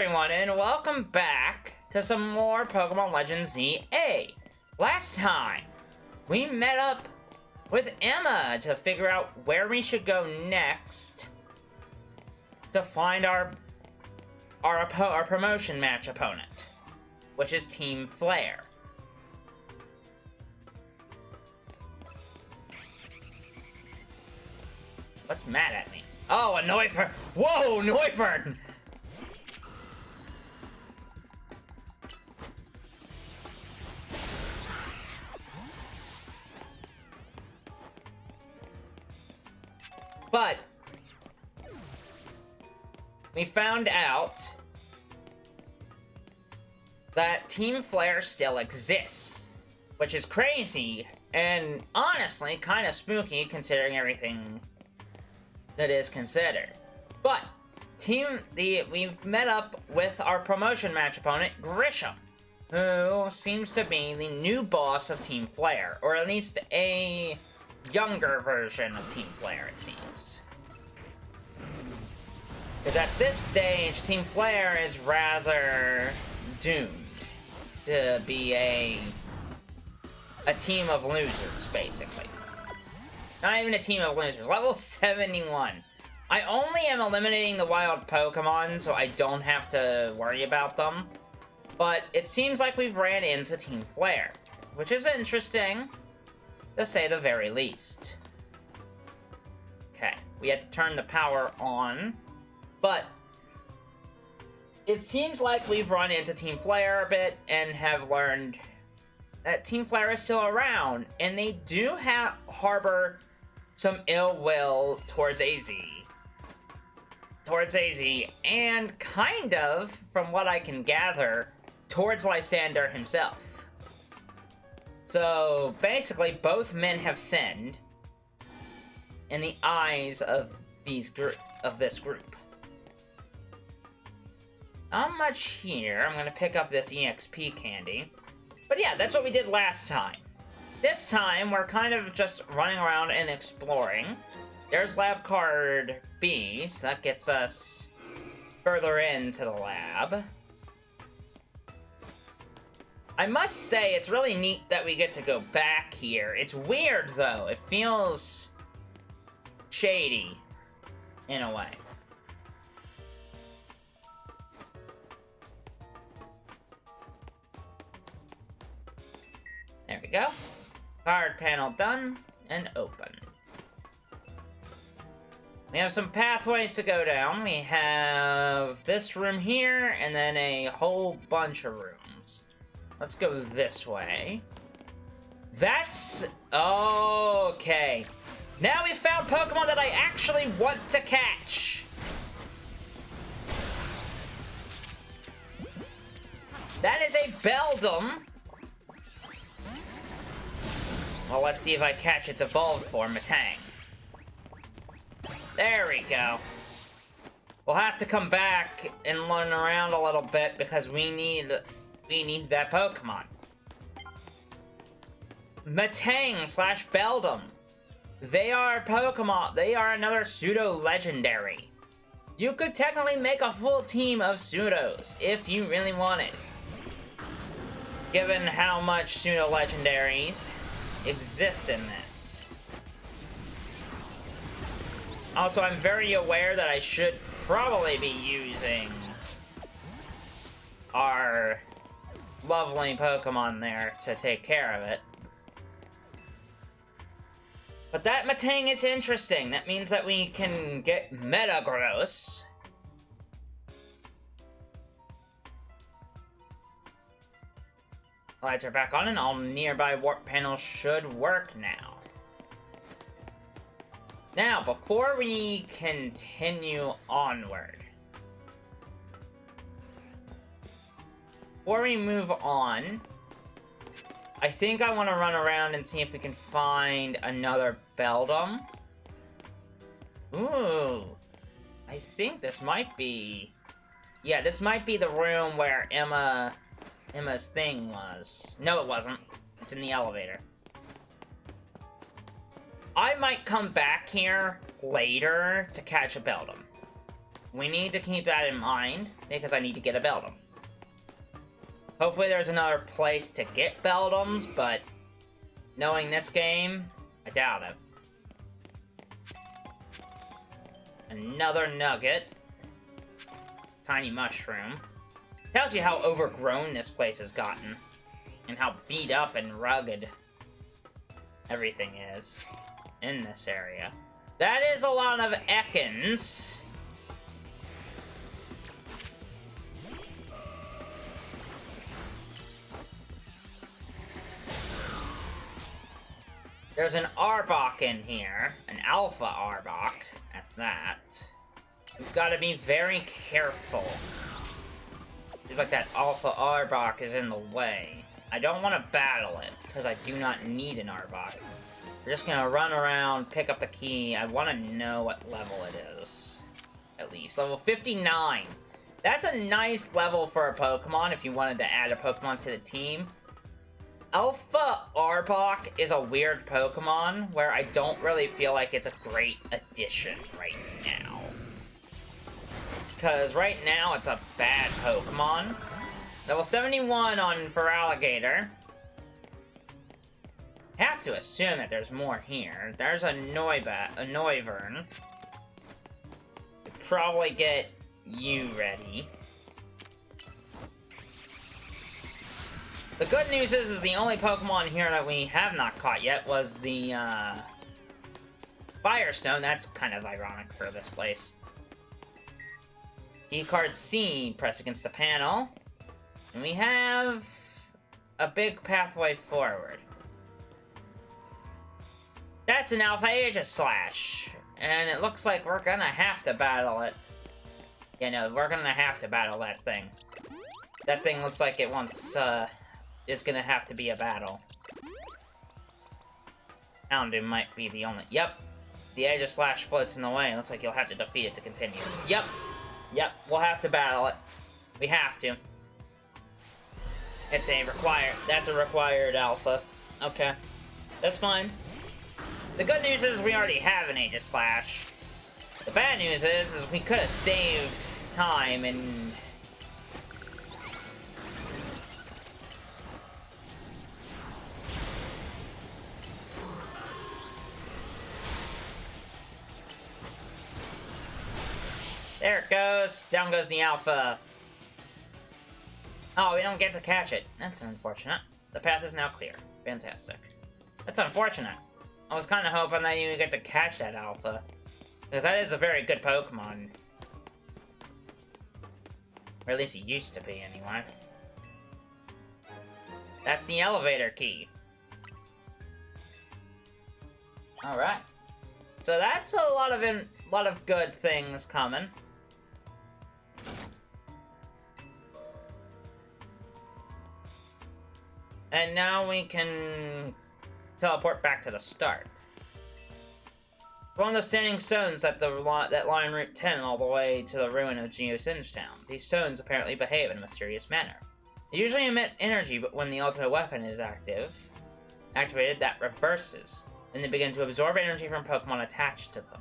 everyone, and welcome back to some more Pokémon Legends Z A. Last time, we met up with Emma to figure out where we should go next to find our promotion match opponent, which is Team Flare. What's mad at me? Oh, a Noivern! Whoa, Noivern! But we found out that Team Flare still exists, which is crazy and honestly kind of spooky considering everything that is considered. But we've met up with our promotion match opponent, Grisham, who seems to be the new boss of Team Flare, or at least a younger version of Team Flare, it seems. Because at this stage, Team Flare is rather doomed to be a team of losers, basically. Not even a team of losers. Level 71. I only am eliminating the wild Pokemon, so I don't have to worry about them. But it seems like we've ran into Team Flare, which is interesting, to say the very least. Okay, we had to turn the power on, but it seems like we've run into Team Flare a bit and have learned that Team Flare is still around, and they do harbor some ill will towards AZ. And kind of, from what I can gather, towards Lysander himself. So, basically, both men have sinned in the eyes of this group. Not much here. I'm gonna pick up this EXP candy. But yeah, that's what we did last time. This time, we're kind of just running around and exploring. There's lab card B, so that gets us further into the lab. I must say, it's really neat that we get to go back here. It's weird, though. It feels shady, in a way. There we go. Card panel done and open. We have some pathways to go down. We have this room here, and then a whole bunch of rooms. Let's go this way. That's... okay. Now we found Pokemon that I actually want to catch. That is a Beldum. Well, let's see if I catch its evolved form, Matang. There we go. We'll have to come back and run around a little bit because we need that Pokemon. Matang / Beldum. They are Pokemon. They are another pseudo-legendary. You could technically make a full team of pseudos if you really wanted. Given how much pseudo-legendaries exist in this. Also, I'm very aware that I should probably be using our lovely Pokemon there to take care of it. But that Matang is interesting. That means that we can get Metagross. Lights are back on and all nearby warp panels should work now. Now, before we continue onward, before we move on, I think I want to run around and see if we can find another Beldum. Ooh, I think this might be... yeah, this might be the room where Emma's thing was. No, it wasn't. It's in the elevator. I might come back here later to catch a Beldum. we need to keep that in mind, because I need to get a Beldum. Hopefully there's another place to get Beldums, but knowing this game, I doubt it. Another nugget. Tiny mushroom. Tells you how overgrown this place has gotten. And how beat up and rugged everything is in this area. That is a lot of Ekans. There's an Arbok in here. An Alpha Arbok, at that. We've got to be very careful. Seems like that Alpha Arbok is in the way. I don't want to battle it, because I do not need an Arbok. We're just gonna run around, pick up the key. I want to know what level it is. At least. Level 59. That's a nice level for a Pokemon if you wanted to add a Pokemon to the team. Alpha Arbok is a weird Pokemon where I don't really feel like it's a great addition right now. Because right now it's a bad Pokemon. Level 71 on Feraligatr. Have to assume that there's more here. There's a Noivern. Probably get you ready. The good news is the only Pokemon here that we have not caught yet was the, Firestone. That's kind of ironic for this place. Key card C, press against the panel. And we have a big pathway forward. That's an Alpha Aegislash. And it looks like we're gonna have to battle it. You know, we're gonna have to battle that thing. That thing looks like it wants, is gonna have to be a battle. Houndoom might be the only... Yep. The Aegislash floats in the way. It looks like you'll have to defeat it to continue. Yep. Yep. We'll have to battle it. We have to. It's a required... That's a required alpha. Okay. That's fine. The good news is we already have an Aegislash. The bad news is we could have saved time and... There it goes. Down goes the Alpha. Oh, we don't get to catch it. That's unfortunate. The path is now clear. Fantastic. That's unfortunate. I was kind of hoping that you would get to catch that Alpha. Because that is a very good Pokemon. Or at least it used to be, anyway. That's the elevator key. Alright. So that's a lot of good things coming. And now we can teleport back to the start. One of the standing stones that line Route 10 all the way to the ruin of Geosinged Town. These stones apparently behave in a mysterious manner. They usually emit energy, but when the ultimate weapon is activated, that reverses. Then they begin to absorb energy from Pokemon attached to them.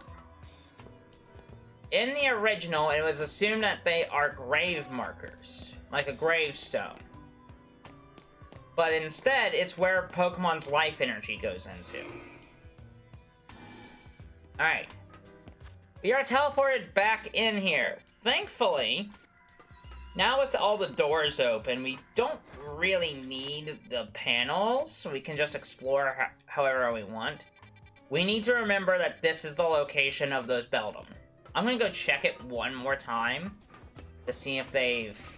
In the original, it was assumed that they are grave markers, like a gravestone. But instead, it's where Pokemon's life energy goes into. Alright. We are teleported back in here. Thankfully, now with all the doors open, we don't really need the panels, so we can just explore however we want. We need to remember that this is the location of those Beldum. I'm gonna go check it one more time to see if it's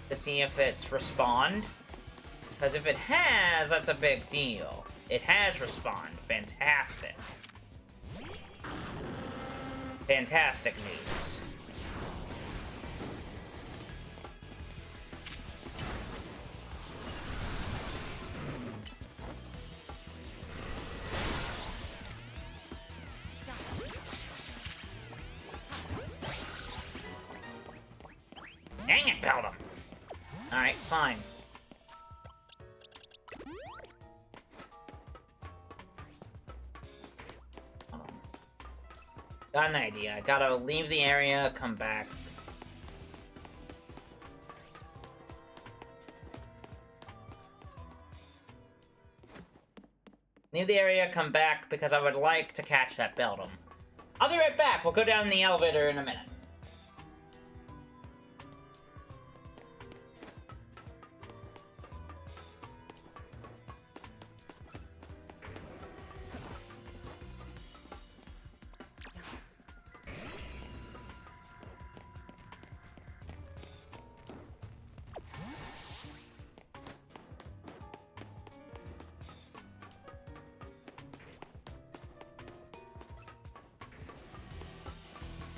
respawned. Because if it has, that's a big deal. It has respawned. Fantastic. Fantastic news. Dang it, Beldum! Alright, fine. Got an idea. I gotta leave the area, come back. Leave the area, come back, because I would like to catch that Beldum. I'll be right back. We'll go down in the elevator in a minute.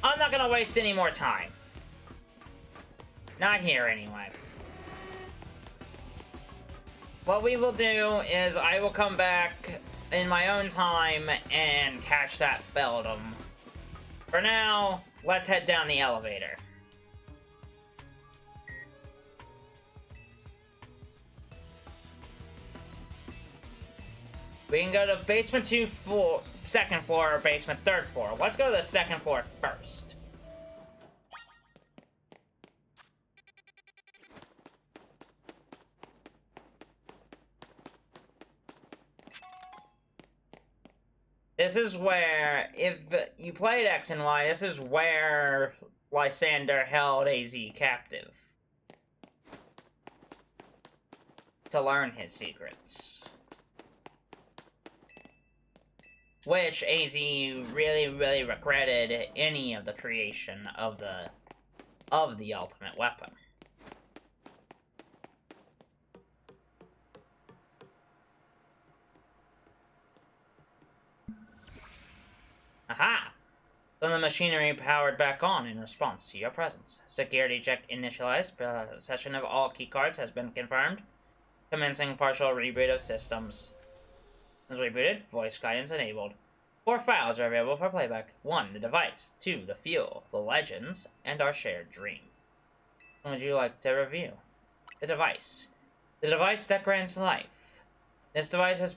I'm not gonna waste any more time. Not here, anyway. What we will do is I will come back in my own time and catch that Beldum. For now, let's head down the elevator. We can go to basement 2nd floor, or basement 3rd floor. Let's go to the 2nd floor first. This is where, if you played X and Y, this is where Lysander held AZ captive. To learn his secrets. Which AZ really, really regretted any of the creation of the ultimate weapon. Aha! Then the machinery powered back on in response to your presence. Security check initialized. Possession of all keycards has been confirmed. Commencing partial reboot of systems. As rebooted, voice guidance enabled. 4 files are available for playback. 1, the device. 2, the fuel, the legends, and our shared dream. What would you like to review? The device. The device that grants life. This device has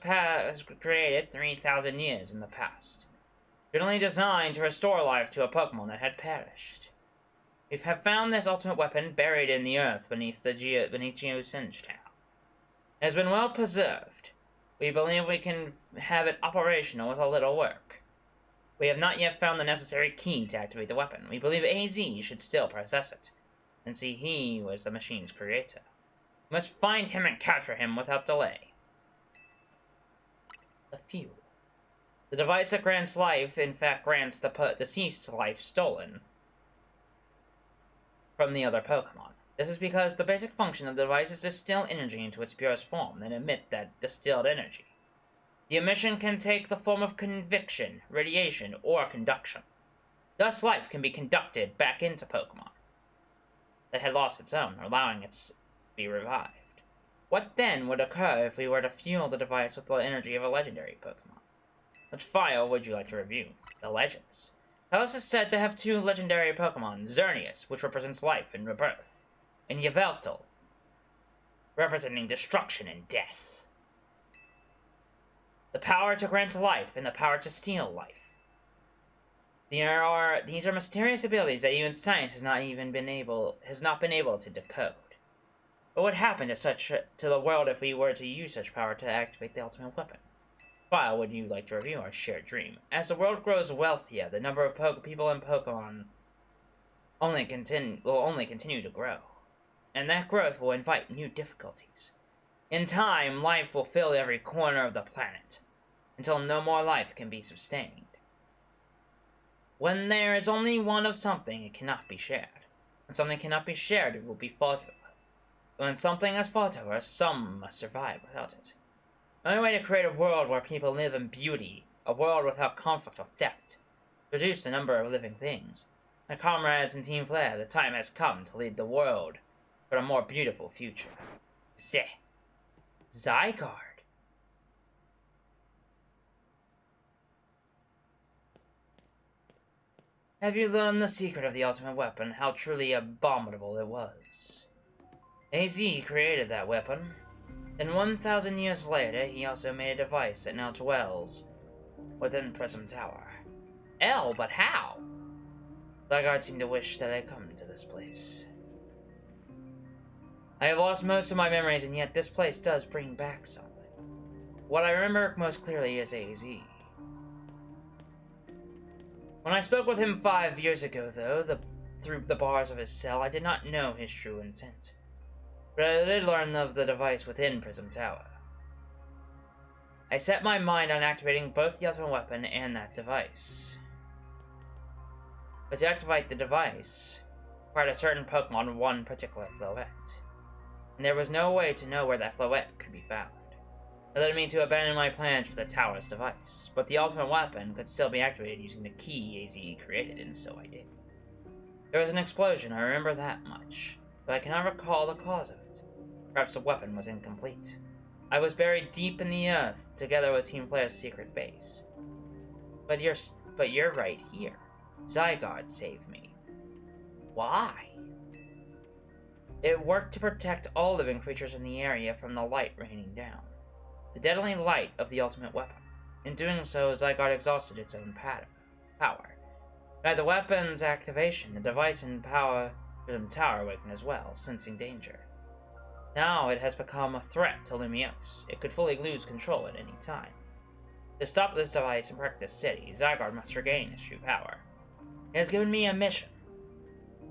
created 3,000 years in the past. Originally designed to restore life to a Pokemon that had perished. We have found this ultimate weapon buried in the earth beneath Geosinge Town. It has been well preserved. We believe we can have it operational with a little work. We have not yet found the necessary key to activate the weapon. We believe AZ should still possess it, and see he was the machine's creator. We must find him and capture him without delay. The fuel. The device that grants life, in fact, grants the deceased life stolen from the other Pokemon. This is because the basic function of the device is to distill energy into its purest form, then emit that distilled energy. The emission can take the form of conviction, radiation, or conduction. Thus, life can be conducted back into Pokemon that had lost its own, allowing it to be revived. What then would occur if we were to fuel the device with the energy of a legendary Pokemon? Which file would you like to review? The Legends. Kalos is said to have 2 legendary Pokemon, Xerneas, which represents life and rebirth, and Yveltal, representing destruction and death. The power to grant life and the power to steal life. These are mysterious abilities that even science has not been able to decode. What would happen to the world if we were to use such power to activate the ultimate weapon? File would you like to review our shared dream? As the world grows wealthier, the number of people in Pokemon will only continue to grow. And that growth will invite new difficulties. In time, life will fill every corner of the planet, until no more life can be sustained. When there is only one of something, it cannot be shared. When something cannot be shared, it will be fought over. When something is fought over, some must survive without it. The only way to create a world where people live in beauty, a world without conflict or theft, reduce the number of living things. My comrades in Team Flare, the time has come to lead the world for a more beautiful future. Zygarde. Have you learned the secret of the ultimate weapon, how truly abominable it was? AZ created that weapon. Then 1,000 years later, he also made a device that now dwells within Prism Tower. L, but how? Zygarde seemed to wish that I come to this place. I have lost most of my memories, and yet this place does bring back something. What I remember most clearly is AZ. When I spoke with him 5 years ago, though, through the bars of his cell, I did not know his true intent. But I did learn of the device within Prism Tower. I set my mind on activating both the ultimate weapon and that device. But to activate the device, required a certain Pokemon one particular Floette. And there was no way to know where that Floette could be found. It led me to abandon my plans for the tower's device, but the ultimate weapon could still be activated using the key AZ created, and so I did. There was an explosion, I remember that much, but I cannot recall the cause of it. Perhaps the weapon was incomplete. I was buried deep in the earth, together with Team Flare's secret base. But you're right here. Zygarde saved me. Why? It worked to protect all living creatures in the area from the light raining down. The deadly light of the ultimate weapon. In doing so, Zygarde exhausted its own power. By the weapon's activation, the device in Prism Tower awakened as well, sensing danger. Now it has become a threat to Lumiose. It could fully lose control at any time. To stop this device and protect the city, Zygarde must regain its true power. It has given me a mission.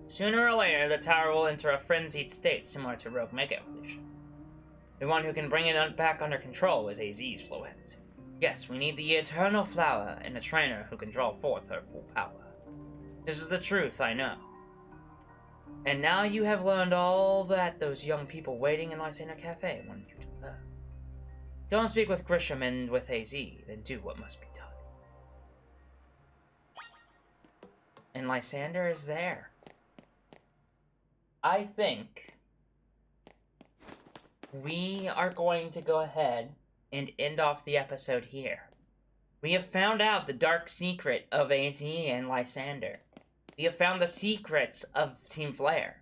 Sooner or later, the tower will enter a frenzied state similar to Rogue Mega Evolution. The one who can bring it back under control is AZ's Floette. Yes, we need the Eternal Flower and a trainer who can draw forth her full power. This is the truth, I know. And now you have learned all that those young people waiting in Lysander Cafe wanted you to learn. Go and speak with Grisham and with AZ, then do what must be done. And Lysander is there. I think we are going to go ahead and end off the episode here. We have found out the dark secret of AZ and Lysander. We have found the secrets of Team Flare.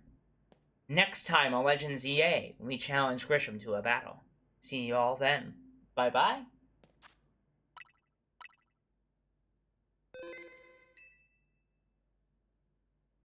Next time on Legends Z A, we challenge Grisham to a battle. See you all then. Bye-bye.